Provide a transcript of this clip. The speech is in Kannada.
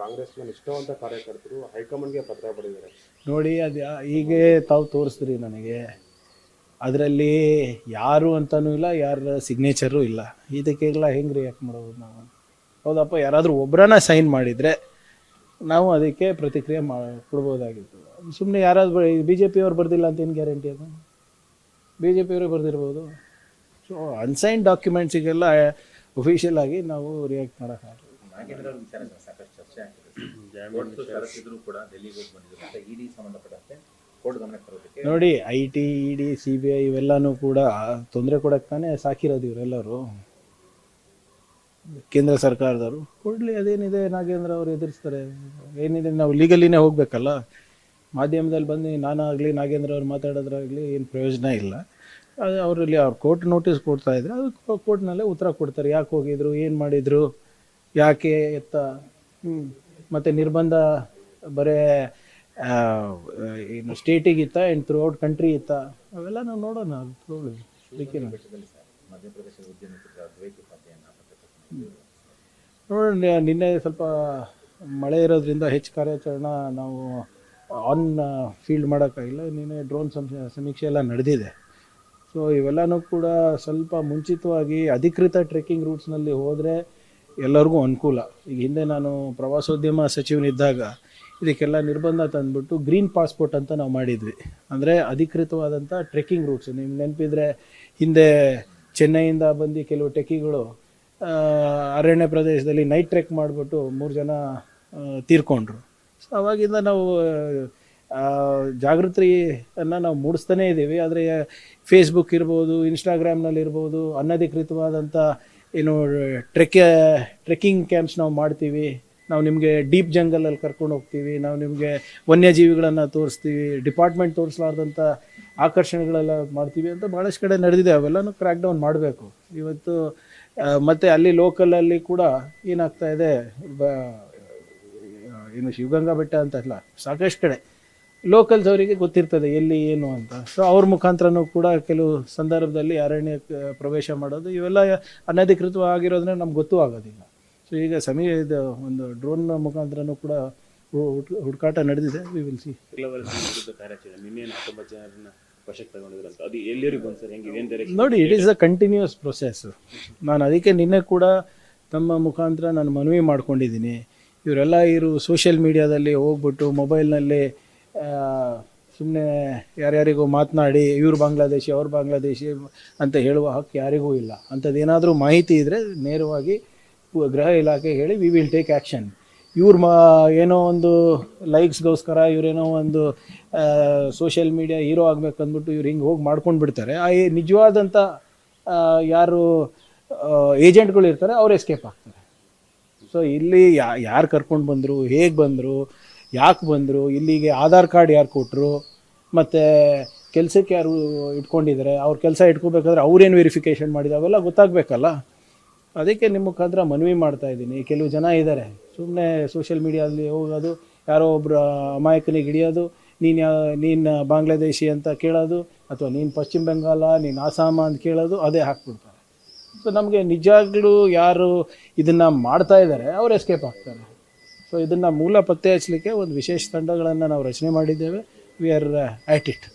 ಕಾಂಗ್ರೆಸ್ನ ನಿಷ್ಠಾವಂತ ಕಾರ್ಯಕರ್ತರು ಹೈಕಮಾಂಡ್ಗೆ ಪತ್ರ ಬರೆದಿದ್ದಾರೆ. ನೋಡಿ, ಅದು ಹೀಗೆ ತಾವು ತೋರಿಸಿದ್ರಿ ನನಗೆ. ಅದರಲ್ಲಿ ಯಾರು ಅಂತಲೂ ಇಲ್ಲ, ಯಾರ ಸಿಗ್ನೇಚರು ಇಲ್ಲ. ಇದಕ್ಕೆಲ್ಲ ಹೆಂಗೆ ರಿಯಾಕ್ಟ್ ಮಾಡೋದು ನಾವು? ಹೌದಪ್ಪ, ಯಾರಾದರೂ ಒಬ್ಬರನ್ನ ಸೈನ್ ಮಾಡಿದರೆ ನಾವು ಅದಕ್ಕೆ ಪ್ರತಿಕ್ರಿಯೆ ಕೊಡ್ಬೋದಾಗಿತ್ತು. ಸುಮ್ಮನೆ ಯಾರಾದರೂ ಬಿ ಜೆ ಪಿಯವ್ರು ಬರ್ದಿಲ್ಲ ಅಂತ ಏನು ಗ್ಯಾರಂಟಿ ಅದು? ಬಿ ಜೆ ಪಿಯವರು ಬರ್ದಿರ್ಬೋದು. ಸೊ ಅನ್ಸೈನ್ ಡಾಕ್ಯುಮೆಂಟ್ಸಿಗೆಲ್ಲ ಒಫಿಷಿಯಲ್ ಆಗಿ ನಾವು ರಿಯಾಕ್ಟ್ ಮಾಡೋಕ್ಕಾಗಲ್ಲ. ಸಾಕಷ್ಟು ಚರ್ಚೆ ಆಗ್ತದೆ. ನೋಡಿ, I T, E D, C B I ಇವೆಲ್ಲನೂ ಕೂಡ ತೊಂದರೆ ಕೊಡಕ್ಕೆ ತಾನೇ ಸಾಕಿರೋದು ಇವರೆಲ್ಲರೂ. ಕೇಂದ್ರ ಸರ್ಕಾರದವರು ಕೊಡಲಿ, ಅದೇನಿದೆ. ನಾಗೇಂದ್ರ ಅವರು ಎದುರಿಸ್ತಾರೆ, ಏನಿದೆ, ನಾವು ಲೀಗಲಿನೇ ಹೋಗಬೇಕಲ್ಲ. ಮಾಧ್ಯಮದಲ್ಲಿ ಬಂದು ನಾನಾಗಲಿ ನಾಗೇಂದ್ರ ಅವ್ರು ಮಾತಾಡೋದ್ರಾಗಲಿ ಏನು ಪ್ರಯೋಜನ ಇಲ್ಲ. ಅದು ಅವರಲ್ಲಿ ಅವ್ರು ಕೋರ್ಟ್ ನೋಟಿಸ್ ಕೊಡ್ತಾ ಇದ್ರೆ ಅದು ಕೋರ್ಟ್ನಲ್ಲೇ ಉತ್ತರ ಕೊಡ್ತಾರೆ. ಯಾಕೆ ಹೋಗಿದ್ರು, ಏನು ಮಾಡಿದರು, ಯಾಕೆ ಎತ್ತ. ಮತ್ತು ನಿರ್ಬಂಧ ಬರೇ ಏನು ಸ್ಟೇಟಿಗಿತ್ತ ಏನು ಥ್ರೂ ಔಟ್ ಕಂಟ್ರಿ ಇತ್ತ, ಅವೆಲ್ಲ ನಾವು ನೋಡೋಣ. ನೋಡೋಣ. ನಿನ್ನೆ ಸ್ವಲ್ಪ ಮಳೆ ಇರೋದ್ರಿಂದ ಹೆಚ್ಚು ಕಾರ್ಯಾಚರಣೆ ನಾವು ಆನ್ ಫೀಲ್ಡ್ ಮಾಡೋಕ್ಕಾಗಿಲ್ಲ. ನಿನ್ನೆ ಡ್ರೋನ್ ಸಮೀಕ್ಷೆ ಎಲ್ಲ ನಡೆದಿದೆ. ಸೊ ಇವೆಲ್ಲನೂ ಕೂಡ ಸ್ವಲ್ಪ ಮುಂಚಿತವಾಗಿ ಅಧಿಕೃತ ಟ್ರೆಕ್ಕಿಂಗ್ ರೂಟ್ಸ್ನಲ್ಲಿ ಹೋದರೆ ಎಲ್ಲರಿಗೂ ಅನುಕೂಲ. ಈಗ ಹಿಂದೆ ನಾನು ಪ್ರವಾಸೋದ್ಯಮ ಸಚಿವನಿದ್ದಾಗ ಇದಕ್ಕೆಲ್ಲ ನಿರ್ಬಂಧ ತಂದುಬಿಟ್ಟು ಗ್ರೀನ್ ಪಾಸ್ಪೋರ್ಟ್ ಅಂತ ನಾವು ಮಾಡಿದ್ವಿ. ಅಂದರೆ ಅಧಿಕೃತವಾದಂಥ ಟ್ರೆಕ್ಕಿಂಗ್ ರೂಟ್ಸ್. ನಿಮ್ಗೆ ನೆನಪಿದ್ರೆ ಹಿಂದೆ ಚೆನ್ನೈಯಿಂದ ಬಂದು ಕೆಲವು ಟೆಕ್ಕಿಗಳು ಅರಣ್ಯ ಪ್ರದೇಶದಲ್ಲಿ ನೈಟ್ ಟ್ರೆಕ್ ಮಾಡಿಬಿಟ್ಟು 3 ಜನ ತೀರ್ಕೊಂಡ್ರು. ಸೊ ಅವಾಗಿಂದ ನಾವು ಜಾಗೃತಿಯನ್ನು ನಾವು ಮೂಡಿಸ್ತಾನೇ ಇದ್ದೀವಿ. ಆದರೆ ಫೇಸ್ಬುಕ್ ಇರ್ಬೋದು, ಇನ್ಸ್ಟಾಗ್ರಾಮ್ನಲ್ಲಿ ಇರ್ಬೋದು, ಅನಧಿಕೃತವಾದಂಥ ಏನು ಟ್ರೆಕ್ಕಿಂಗ್ ಕ್ಯಾಂಪ್ಸ್ ನಾವು ಮಾಡ್ತೀವಿ. ನಾವು ನಿಮಗೆ ಡೀಪ್ ಜಂಗಲಲ್ಲಿ ಕರ್ಕೊಂಡು ಹೋಗ್ತೀವಿ. ನಾವು ನಿಮಗೆ ವನ್ಯಜೀವಿಗಳನ್ನು ತೋರಿಸ್ತೀವಿ. ಡಿಪಾರ್ಟ್ಮೆಂಟ್ ತೋರಿಸಲಾರ್ದಂಥ ಆಕರ್ಷಣೆಗಳೆಲ್ಲ ಮಾಡ್ತೀವಿ ಅಂತ ಭಾಳಷ್ಟು ಕಡೆ ನಡೆದಿದೆ. ಅವೆಲ್ಲನೂ ಕ್ರ್ಯಾಕ್ ಡೌನ್ ಮಾಡಬೇಕು ಇವತ್ತು. ಮತ್ತು ಅಲ್ಲಿ ಲೋಕಲಲ್ಲಿ ಕೂಡ ಏನಾಗ್ತಾ ಇದೆ, ಏನು ಶಿವಗಂಗಾ ಬೆಟ್ಟ ಅಂತ ಅಲ್ಲ, ಸಾಕಷ್ಟು ಕಡೆ ಲೋಕಲ್ಸ್ ಅವರಿಗೆ ಗೊತ್ತಿರ್ತದೆ ಎಲ್ಲಿ ಏನು ಅಂತ. ಸೊ ಅವ್ರ ಮುಖಾಂತರನೂ ಕೂಡ ಕೆಲವು ಸಂದರ್ಭದಲ್ಲಿ ಅರಣ್ಯ ಪ್ರವೇಶ ಮಾಡೋದು ಇವೆಲ್ಲ ಅನಧಿಕೃತವಾಗಿರೋದ್ರೆ ನಮ್ಗೆ ಗೊತ್ತೂ ಆಗೋದಿಲ್ಲ. ಸೊ ಈಗ ಇದು ಒಂದು ಡ್ರೋನ್ ಮುಖಾಂತರನೂ ಕೂಡ ಹುಡುಕಾಟ ನಡೆದಿದೆ. We will see. ನೋಡಿ, it is a continuous process. ನಾನು ಅದಕ್ಕೆ ನಿನ್ನೆ ಕೂಡ ತಮ್ಮ ಮುಖಾಂತರ ನಾನು ಮನವಿ ಮಾಡ್ಕೊಂಡಿದ್ದೀನಿ. ಇವರೆಲ್ಲ ಸೋಷಿಯಲ್ ಮೀಡಿಯಾದಲ್ಲಿ ಹೋಗ್ಬಿಟ್ಟು ಮೊಬೈಲ್ನಲ್ಲಿ ಸುಮ್ಮನೆ ಯಾರ್ಯಾರಿಗೂ ಮಾತನಾಡಿ ಇವ್ರು ಬಾಂಗ್ಲಾದೇಶಿ ಅವ್ರು ಬಾಂಗ್ಲಾದೇಶಿ ಅಂತ ಹೇಳುವ ಹಕ್ಕು ಯಾರಿಗೂ ಇಲ್ಲ. ಅಂಥದ್ದೇನಾದರೂ ಮಾಹಿತಿ ಇದ್ದರೆ ನೇರವಾಗಿ ಗೃಹ ಇಲಾಖೆಗೆ ಹೇಳಿ ವಿ ವಿಲ್ ಟೇಕ್ ಆ್ಯಕ್ಷನ್. ಏನೋ ಒಂದು ಲೈಕ್ಸ್ಗೋಸ್ಕರ ಇವರೇನೋ ಒಂದು ಸೋಷಿಯಲ್ ಮೀಡಿಯಾ ಹೀರೋ ಆಗಬೇಕಂದ್ಬಿಟ್ಟು ಇವ್ರು ಹಿಂಗೆ ಹೋಗಿ ಮಾಡ್ಕೊಂಡು ಬಿಡ್ತಾರೆ. ನಿಜವಾದಂಥ ಯಾರು ಏಜೆಂಟ್ಗಳು ಇರ್ತಾರೆ ಅವ್ರು ಎಸ್ಕೇಪ್ ಆಗ್ತಾರೆ. ಸೊ ಇಲ್ಲಿ ಯಾರು ಕರ್ಕೊಂಡು ಬಂದರು, ಹೇಗೆ ಬಂದರು, ಯಾಕೆ ಬಂದರು, ಇಲ್ಲಿಗೆ ಆಧಾರ್ ಕಾರ್ಡ್ ಯಾರು ಕೊಟ್ಟರು, ಮತ್ತು ಕೆಲಸಕ್ಕೆ ಯಾರು ಇಟ್ಕೊಂಡಿದ್ದಾರೆ, ಅವ್ರ ಕೆಲಸ ಇಟ್ಕೋಬೇಕಾದ್ರೆ ಅವ್ರೇನು ವೆರಿಫಿಕೇಷನ್ ಮಾಡಿದ್ರು ಅವೆಲ್ಲ ಗೊತ್ತಾಗಬೇಕಲ್ಲ. ಅದಕ್ಕೆ ನಿಮ್ಮ ಮುಖಾಂತರ ಮನವಿ ಮಾಡ್ತಾಯಿದ್ದೀನಿ. ಕೆಲವು ಜನ ಇದ್ದಾರೆ ಸುಮ್ಮನೆ ಸೋಷಿಯಲ್ ಮೀಡಿಯಾದಲ್ಲಿ ಹೋಗೋದು, ಯಾರೋ ಒಬ್ಬರು ಅಮಾಯಕನಿಗೆ ಹಿಡಿಯೋದು, ನೀನು ಬಾಂಗ್ಲಾದೇಶಿ ಅಂತ ಕೇಳೋದು, ಅಥವಾ ನೀನು ಪಶ್ಚಿಮ ಬೆಂಗಾಲ, ನೀನು ಆಸಾಮ ಅಂತ ಕೇಳೋದು, ಅದೇ ಹಾಕ್ಬಿಡ್ತಾರೆ. ಸೊ ನಮಗೆ ನಿಜವಾಗ್ಲೂ ಯಾರು ಇದನ್ನು ಮಾಡ್ತಾ ಇದ್ದಾರೆ ಅವ್ರು ಎಸ್ಕೇಪ್ ಆಗ್ತಾರೆ. ಸೊ ಇದನ್ನು ಮೂಲ ಪತ್ತೆ ಹಚ್ಚಲಿಕ್ಕೆ ಒಂದು ವಿಶೇಷ ತಂಡಗಳನ್ನು ನಾವು ರಚನೆ ಮಾಡಿದ್ದೇವೆ. We are at it.